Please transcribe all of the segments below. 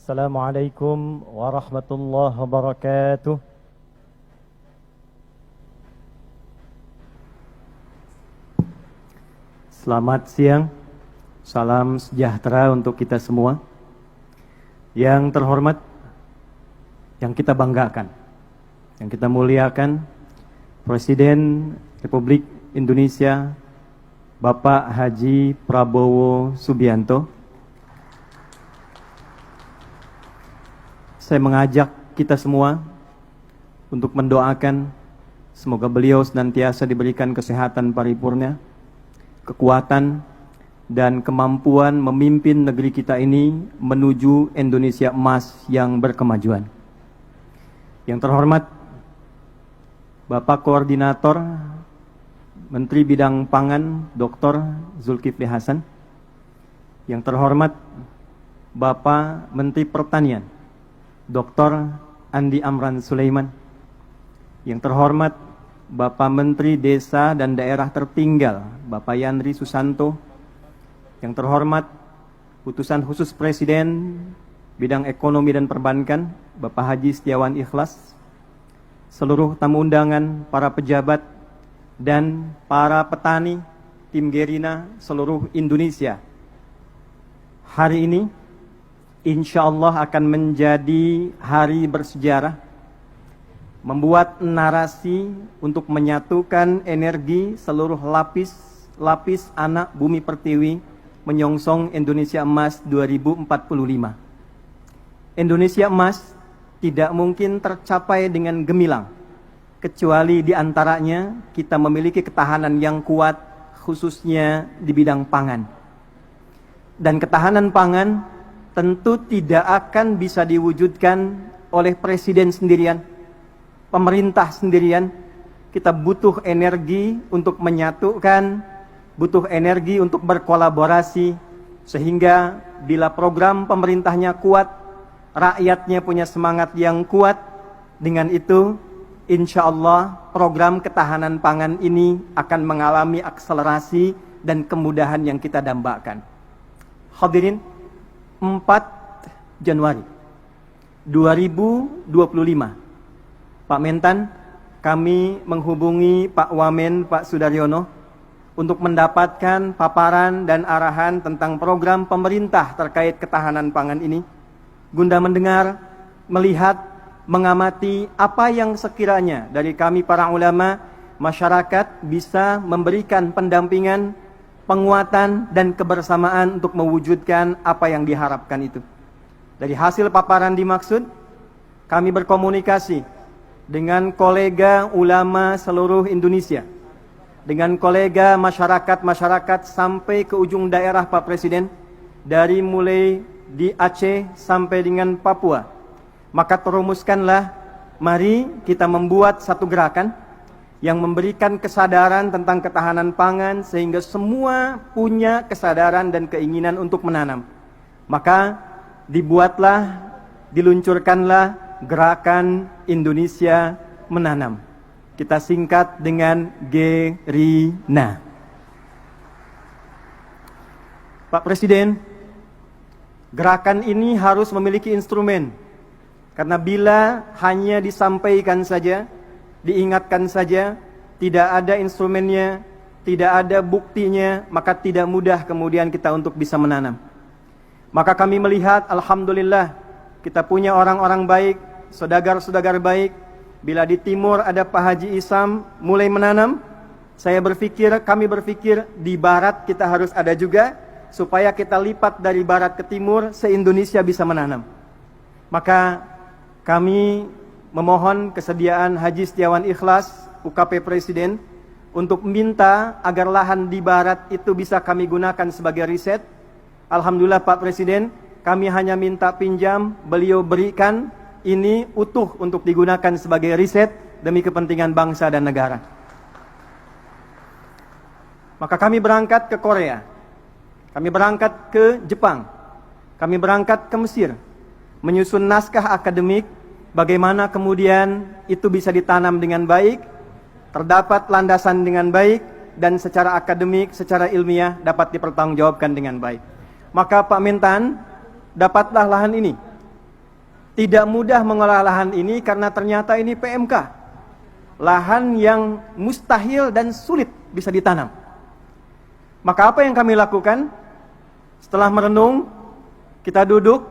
Assalamualaikum warahmatullahi wabarakatuh. Selamat siang, salam sejahtera untuk kita semua. Yang terhormat, yang kita banggakan, yang kita muliakan, Presiden Republik Indonesia Bapak Haji Prabowo Subianto. Saya mengajak kita semua untuk mendoakan semoga beliau senantiasa diberikan kesehatan paripurna, kekuatan, dan kemampuan memimpin negeri kita ini menuju Indonesia emas yang berkemajuan. Yang terhormat Bapak Koordinator Menteri Bidang Pangan Dr. Zulkifli Hasan. Yang terhormat Bapak Menteri Pertanian Dr. Andi Amran Sulaiman. Yang terhormat Bapak Menteri Desa dan Daerah Tertinggal Bapak Yandri Susanto. Yang terhormat Utusan Khusus Presiden Bidang Ekonomi dan Perbankan Bapak Haji Setiawan Ikhlas. Seluruh tamu undangan, para pejabat, dan para petani tim Gerina seluruh Indonesia. Hari ini insya Allah akan menjadi hari bersejarah, membuat narasi untuk menyatukan energi seluruh lapis anak bumi pertiwi menyongsong Indonesia Emas 2045. Indonesia Emas tidak mungkin tercapai dengan gemilang, kecuali diantaranya kita memiliki ketahanan yang kuat, khususnya di bidang pangan. Dan ketahanan pangan tentu tidak akan bisa diwujudkan oleh presiden sendirian, pemerintah sendirian. Kita butuh energi untuk menyatukan, butuh energi untuk berkolaborasi, sehingga bila program pemerintahnya kuat, rakyatnya punya semangat yang kuat, dengan itu insya Allah program ketahanan pangan ini akan mengalami akselerasi dan kemudahan yang kita dambakan. Hadirin, 4 Januari 2025, Pak Mentan, kami menghubungi Pak Wamen, Pak Sudaryono, untuk mendapatkan paparan dan arahan tentang program pemerintah terkait ketahanan pangan ini, guna mendengar, melihat, mengamati apa yang sekiranya dari kami para ulama, masyarakat bisa memberikan pendampingan, penguatan, dan kebersamaan untuk mewujudkan apa yang diharapkan itu. Dari hasil paparan dimaksud, kami berkomunikasi dengan kolega ulama seluruh Indonesia, dengan kolega masyarakat sampai ke ujung daerah Pak Presiden, dari mulai di Aceh sampai dengan Papua. Maka terumuskanlah, mari kita membuat satu gerakan yang memberikan kesadaran tentang ketahanan pangan, sehingga semua punya kesadaran dan keinginan untuk menanam. Maka dibuatlah, diluncurkanlah gerakan Indonesia Menanam. Kita singkat dengan GERINA. Pak Presiden, gerakan ini harus memiliki instrumen. Karena bila hanya disampaikan saja, diingatkan saja, tidak ada instrumennya, tidak ada buktinya, maka tidak mudah kemudian kita untuk bisa menanam. Maka kami melihat, alhamdulillah, kita punya orang-orang baik, saudagar-saudagar baik. Bila di timur ada Pak Haji Isam mulai menanam, kami berpikir di barat kita harus ada juga, supaya kita lipat dari barat ke timur, se-Indonesia bisa menanam. Maka kami memohon kesediaan Haji Setiawan Ikhlas, UKP Presiden, untuk minta agar lahan di barat itu bisa kami gunakan sebagai riset. Alhamdulillah Pak Presiden, kami hanya minta pinjam, beliau berikan, ini utuh untuk digunakan sebagai riset demi kepentingan bangsa dan negara. Maka kami berangkat ke Korea, kami berangkat ke Jepang, kami berangkat ke Mesir, menyusun naskah akademik, bagaimana kemudian itu bisa ditanam dengan baik, terdapat landasan dengan baik, dan secara akademik, secara ilmiah dapat dipertanggungjawabkan dengan baik. Maka Pak Mentan, dapatlah lahan ini Tidak mudah mengolah lahan ini karena ternyata ini PMK. Lahan yang mustahil dan sulit bisa ditanam. Maka apa yang kami lakukan? Setelah merenung, kita duduk,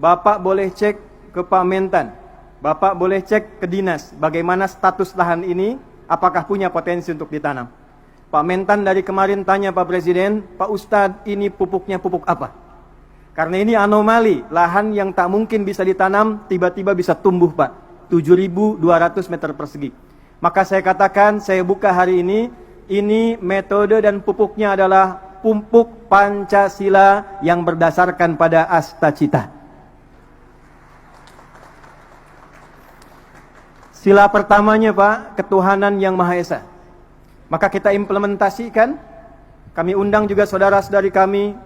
Bapak boleh cek ke Pak Mentan, Bapak boleh cek ke dinas, bagaimana status lahan ini, apakah punya potensi untuk ditanam. Pak Mentan dari kemarin tanya Pak Presiden, Pak Ustadz ini pupuknya pupuk apa? Karena ini anomali, lahan yang tak mungkin bisa ditanam, tiba-tiba bisa tumbuh Pak, 7.200 meter persegi. Maka saya katakan, saya buka hari ini metode dan pupuknya adalah pupuk Pancasila yang berdasarkan pada Astacita. Sila pertamanya Pak, ketuhanan yang Maha Esa. Maka kita implementasikan, kami undang juga saudara-saudari kami,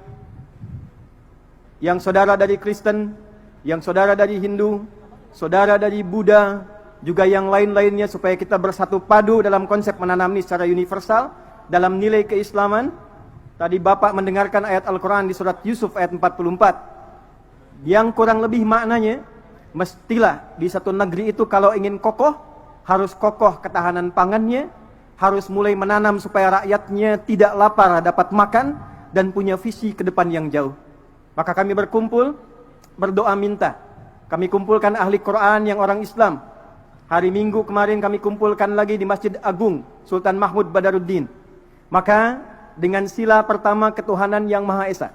yang saudara dari Kristen, yang saudara dari Hindu, saudara dari Buddha, juga yang lain-lainnya supaya kita bersatu padu dalam konsep menanam ini secara universal, dalam nilai keislaman. Tadi Bapak mendengarkan ayat Al-Quran di surat Yusuf ayat 44, yang kurang lebih maknanya, mestilah di satu negeri itu kalau ingin kokoh, harus kokoh ketahanan pangannya, harus mulai menanam supaya rakyatnya tidak lapar dapat makan, dan punya visi ke depan yang jauh. Maka kami berkumpul, berdoa minta. Kami kumpulkan ahli Quran yang orang Islam. Hari Minggu kemarin kami kumpulkan lagi di Masjid Agung Sultan Mahmud Badaruddin. Maka dengan sila pertama ketuhanan yang Maha Esa,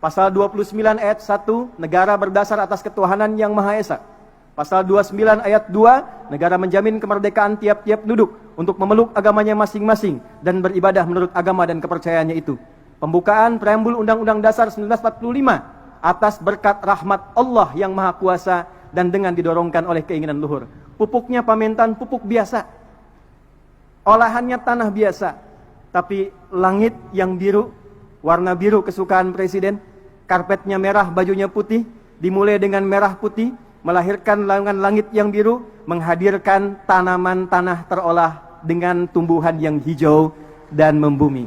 pasal 29 ayat 1, negara berdasar atas ketuhanan yang Maha Esa. Pasal 29 ayat 2, negara menjamin kemerdekaan tiap-tiap penduduk untuk memeluk agamanya masing-masing dan beribadah menurut agama dan kepercayaannya itu. Pembukaan preambul Undang-Undang Dasar 1945 atas berkat rahmat Allah yang Maha Kuasa dan dengan didorongkan oleh keinginan luhur. Pupuknya Pak Mentan pupuk biasa, olahannya tanah biasa, tapi langit yang biru, warna biru kesukaan Presiden, karpetnya merah, bajunya putih, dimulai dengan merah putih, melahirkan langit yang biru, menghadirkan tanaman tanah terolah dengan tumbuhan yang hijau dan membumi.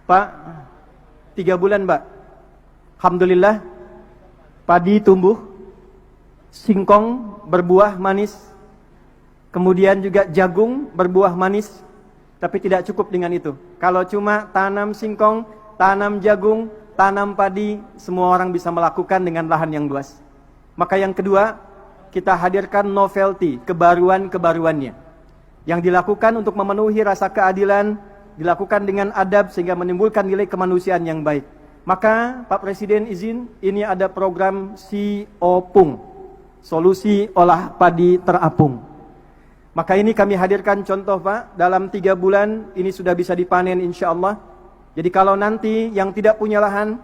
Pak, 3 bulan Pak, alhamdulillah padi tumbuh, singkong berbuah manis, kemudian juga jagung berbuah manis. Tapi tidak cukup dengan itu. Kalau cuma tanam singkong, tanam jagung, tanam padi, semua orang bisa melakukan dengan lahan yang luas. Maka yang kedua, kita hadirkan novelty, kebaruan-kebaruannya, yang dilakukan untuk memenuhi rasa keadilan, dilakukan dengan adab sehingga menimbulkan nilai kemanusiaan yang baik. Maka Pak Presiden izin, ini ada program SIOPUNG, solusi olah padi terapung. Maka ini kami hadirkan contoh Pak, dalam 3 bulan ini sudah bisa dipanen insya Allah. Jadi kalau nanti yang tidak punya lahan,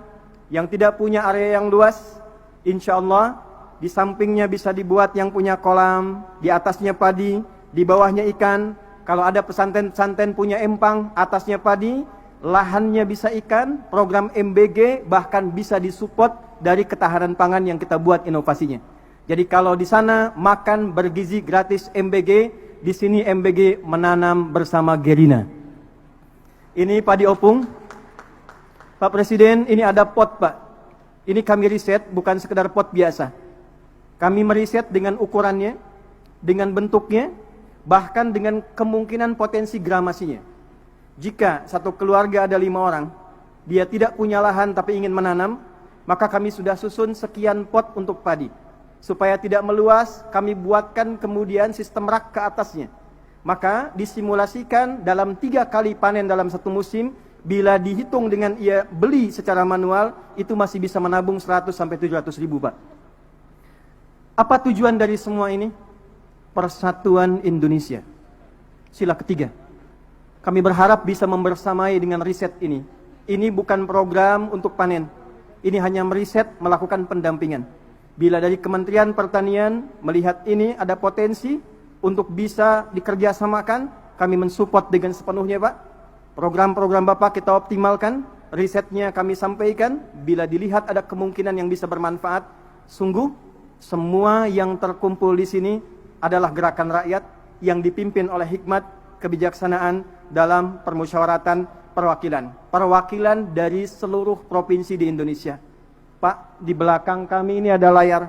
yang tidak punya area yang luas, insya Allah di sampingnya bisa dibuat yang punya kolam, di atasnya padi, di bawahnya ikan. Kalau ada pesantren-pesantren punya empang, atasnya padi, lahannya bisa ikan, program MBG bahkan bisa disupport dari ketahanan pangan yang kita buat inovasinya. Jadi kalau di sana makan bergizi gratis MBG, di sini MBG menanam bersama Gerina. Ini padi opung. Pak Presiden, ini ada pot Pak. Ini kami riset, bukan sekedar pot biasa. Kami meriset dengan ukurannya, dengan bentuknya, bahkan dengan kemungkinan potensi gramasinya. Jika satu keluarga ada 5 orang, dia tidak punya lahan tapi ingin menanam, maka kami sudah susun sekian pot untuk padi. Supaya tidak meluas, kami buatkan kemudian sistem rak ke atasnya. Maka disimulasikan dalam 3 kali panen dalam satu musim, bila dihitung dengan ia beli secara manual, itu masih bisa menabung 100-700 ribu Pak. Apa tujuan dari semua ini? Persatuan Indonesia. Sila ketiga. Kami berharap bisa membersamai dengan riset ini. Ini bukan program untuk panen. Ini hanya meriset, melakukan pendampingan. Bila dari Kementerian Pertanian melihat ini ada potensi untuk bisa dikerjasamakan, kami mensupport dengan sepenuhnya Pak. Program-program Bapak kita optimalkan, risetnya kami sampaikan. Bila dilihat ada kemungkinan yang bisa bermanfaat, sungguh semua yang terkumpul di sini adalah gerakan rakyat yang dipimpin oleh hikmat kebijaksanaan dalam permusyawaratan perwakilan. Perwakilan dari seluruh provinsi di Indonesia. Pak, di belakang kami ini ada layar,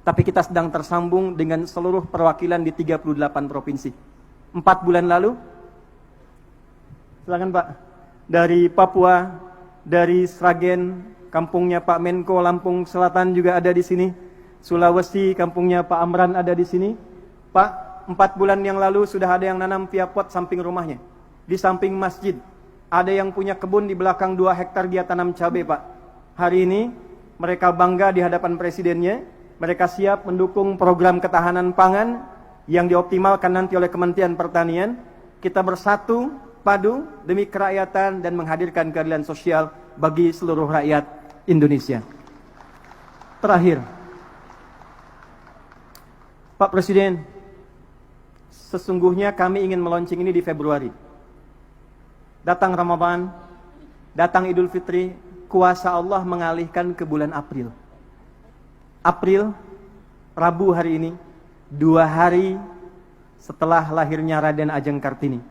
tapi kita sedang tersambung dengan seluruh perwakilan di 38 provinsi. 4 bulan lalu, silakan Pak, dari Papua, dari Sragen, kampungnya Pak Menko, Lampung Selatan juga ada di sini. Sulawesi, kampungnya Pak Amran ada di sini. Pak, 4 bulan yang lalu sudah ada yang nanam via pot samping rumahnya, di samping masjid. Ada yang punya kebun di belakang 2 hektar dia tanam cabai Pak. Hari ini mereka bangga di hadapan presidennya. Mereka siap mendukung program ketahanan pangan yang dioptimalkan nanti oleh Kementerian Pertanian. Kita bersatu padu demi kerakyatan dan menghadirkan keadilan sosial bagi seluruh rakyat Indonesia. Terakhir, Pak Presiden, sesungguhnya kami ingin meluncing ini di Februari. Datang Ramadan, datang Idul Fitri, kuasa Allah mengalihkan ke bulan April. April, Rabu hari ini, 2 hari setelah lahirnya Raden Ajeng Kartini.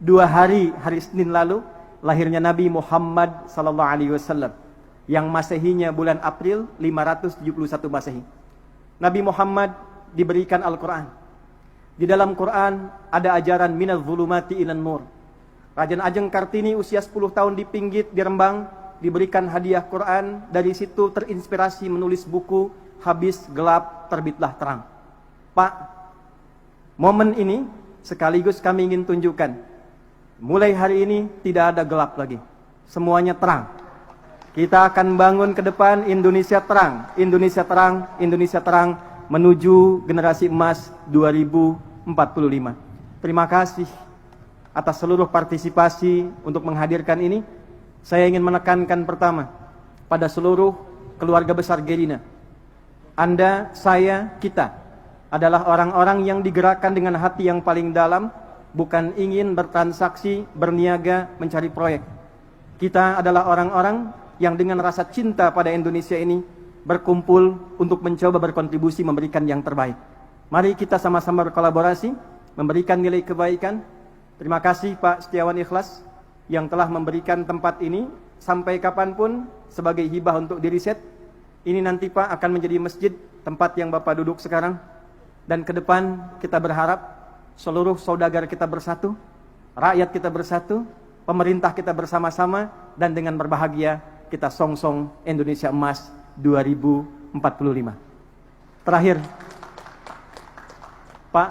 2 hari, hari Senin lalu, lahirnya Nabi Muhammad SAW, yang Masehinya bulan April 571 Masehi. Nabi Muhammad diberikan Al-Quran. Di dalam Quran ada ajaran minaz zulumati ilan nur. Raden Ajeng Kartini usia 10 tahun di Pinggit, di Rembang, diberikan hadiah Quran. Dari situ terinspirasi menulis buku Habis Gelap Terbitlah Terang. Pak, momen ini sekaligus kami ingin tunjukkan, mulai hari ini tidak ada gelap lagi, semuanya terang. Kita akan bangun ke depan Indonesia terang, Indonesia terang, Indonesia terang, menuju generasi emas 2045. Terima kasih atas seluruh partisipasi untuk menghadirkan ini. Saya ingin menekankan pertama pada seluruh keluarga besar Gerina. Anda, saya, kita adalah orang-orang yang digerakkan dengan hati yang paling dalam, bukan ingin bertransaksi, berniaga, mencari proyek. Kita adalah orang-orang yang dengan rasa cinta pada Indonesia ini berkumpul untuk mencoba berkontribusi memberikan yang terbaik. Mari kita sama-sama berkolaborasi, memberikan nilai kebaikan. Terima kasih Pak Setiawan Ikhlas yang telah memberikan tempat ini sampai kapanpun sebagai hibah untuk diriset. Ini nanti Pak akan menjadi masjid, tempat yang Bapak duduk sekarang. Dan ke depan kita berharap seluruh saudagar kita bersatu, rakyat kita bersatu, pemerintah kita bersama-sama, dan dengan berbahagia kita songsong Indonesia Emas 2045. Terakhir, Pak,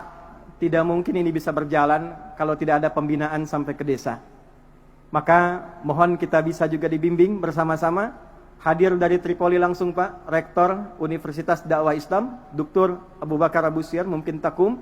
tidak mungkin ini bisa berjalan kalau tidak ada pembinaan sampai ke desa. Maka mohon kita bisa juga dibimbing bersama-sama. Hadir dari Tripoli langsung Pak, Rektor Universitas Dakwah Islam, Dr. Abu Bakar Abu Syir, mungkin Takum.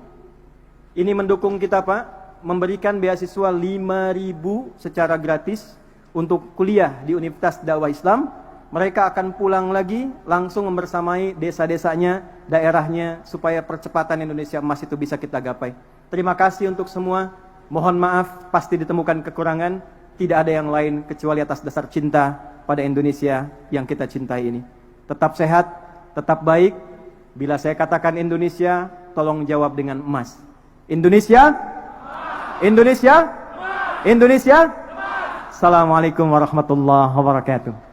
Ini mendukung kita Pak, memberikan beasiswa 5.000 secara gratis untuk kuliah di Universitas Dakwah Islam. Mereka akan pulang lagi langsung membersamai desa-desanya, daerahnya, supaya percepatan Indonesia Emas itu bisa kita gapai. Terima kasih untuk semua. Mohon maaf, pasti ditemukan kekurangan. Tidak ada yang lain kecuali atas dasar cinta pada Indonesia yang kita cintai ini. Tetap sehat, tetap baik. Bila saya katakan Indonesia, tolong jawab dengan emas. Indonesia? Indonesia? Indonesia? Assalamualaikum warahmatullahi wabarakatuh.